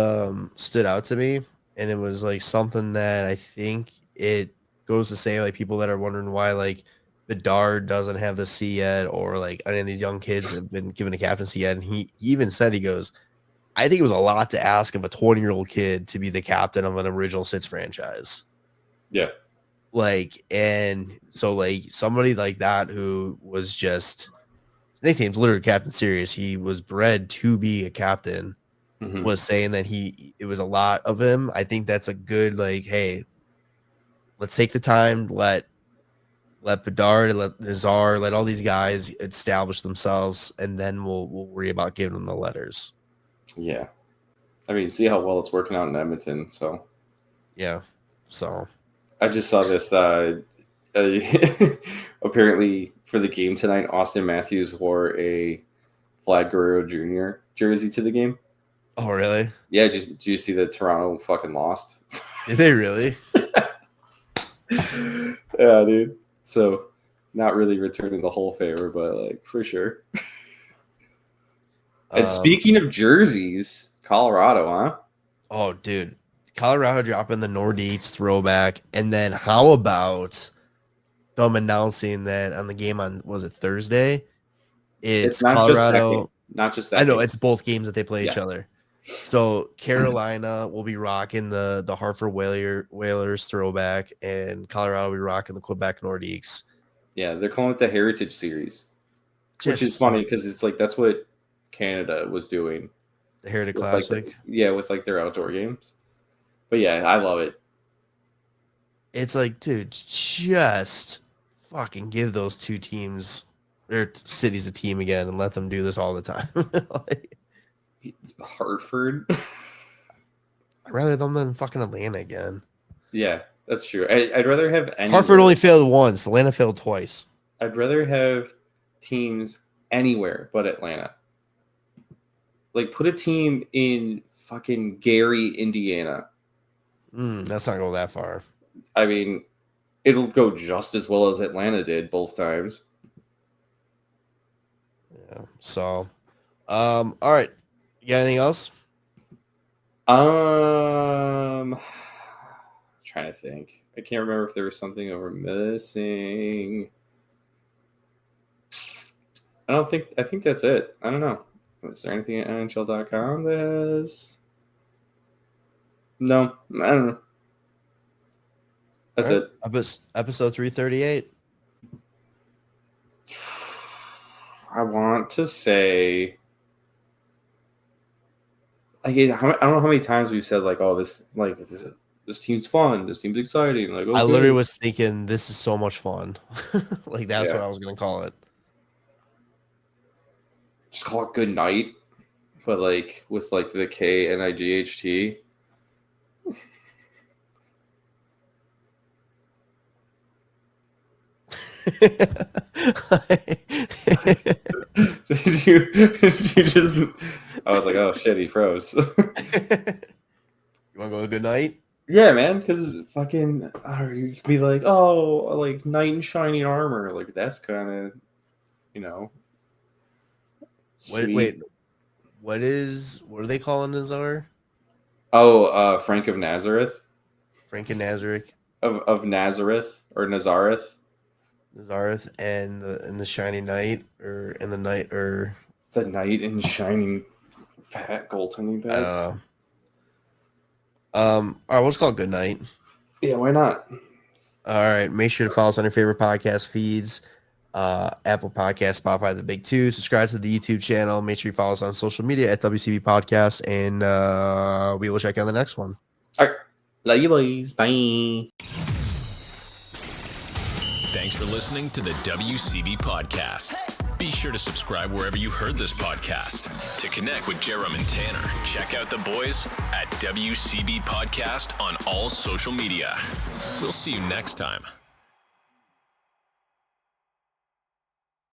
stood out to me, and it was like something that I think it goes to say, like, people that are wondering why like Bedard doesn't have the C yet, or like any of these young kids have been given a captaincy yet. And he even said, he goes, I think it was a lot to ask of a 20-year-old kid to be the captain of an original six franchise. Yeah. Like, and so like somebody like that who was just, his nickname's literally Captain Serious. He was bred to be a captain, was saying that it was a lot of him. I think that's a good, like, hey, let's take the time, let Bedard, let Nazar, let all these guys establish themselves, and then we'll worry about giving them the letters. Yeah. I mean, see how well it's working out in Edmonton. So, yeah. So, I just saw this. Apparently, for the game tonight, Austin Matthews wore a Vlad Guerrero Jr. jersey to the game. Oh, really? Yeah. Did you see that Toronto fucking lost? Did they really? Yeah, dude. So, not really returning the whole favor, but like for sure. And speaking of jerseys, Colorado, huh? Oh, dude. Colorado dropping the Nordiques throwback. And then how about them announcing that on the game on, was it Thursday? It's not Colorado. Not just that I know, game. it's both games that they play each other. So Carolina will be rocking the Hartford Whalers throwback, and Colorado will be rocking the Quebec Nordiques. Yeah, they're calling it the Heritage Series, which is funny because it's like that's what Canada was doing. The Heritage Classic. Like, with like their outdoor games. But yeah, I love it. It's like, dude, just fucking give those two teams, their cities, a team again and let them do this all the time. Like, Hartford. I'd rather them than fucking Atlanta again. Yeah, that's true. I'd rather have Hartford only failed once. Atlanta failed twice. I'd rather have teams anywhere but Atlanta. Like, put a team in fucking Gary, Indiana. That's not going that far. I mean, it'll go just as well as Atlanta did both times. Yeah. So, all right. You got anything else? Trying to think. I can't remember if there was something we're missing. I think that's it. I don't know. Is there anything at NHL.com that has? No, I don't know. That's it. Episode 338. I want to say, like, I don't know how many times we've said like, "Oh, this team's fun. This team's exciting." Like, okay. I literally was thinking, this is so much fun. Like, that's what I was gonna call it. Just call it Good Night, but like with like the KNIGHT. Did you just? I was like, oh shit, he froze. You want to go to Good Night? Yeah, man, because fucking, you could be like, oh, like knight in shining armor, like that's kind of, Wait, what are they calling Nazar? Oh, Frank of Nazareth. Frank and Nazareth. Of Nazareth or Nazareth. Nazareth and the Shining Knight or in the night or the Knight in shining goaltending pads. All right, let's call it good night. Yeah, why not? All right, make sure to follow us on your favorite podcast feeds, Apple Podcasts, Spotify, the big two. Subscribe to the YouTube channel. Make sure you follow us on social media at WCB Podcast, and we will check you on the next one. All right, love you boys. Bye. Thanks for listening to the WCB Podcast. Be sure to subscribe wherever you heard this podcast. To connect with Jarom and Tanner, check out the boys at WCB Podcast on all social media. We'll see you next time.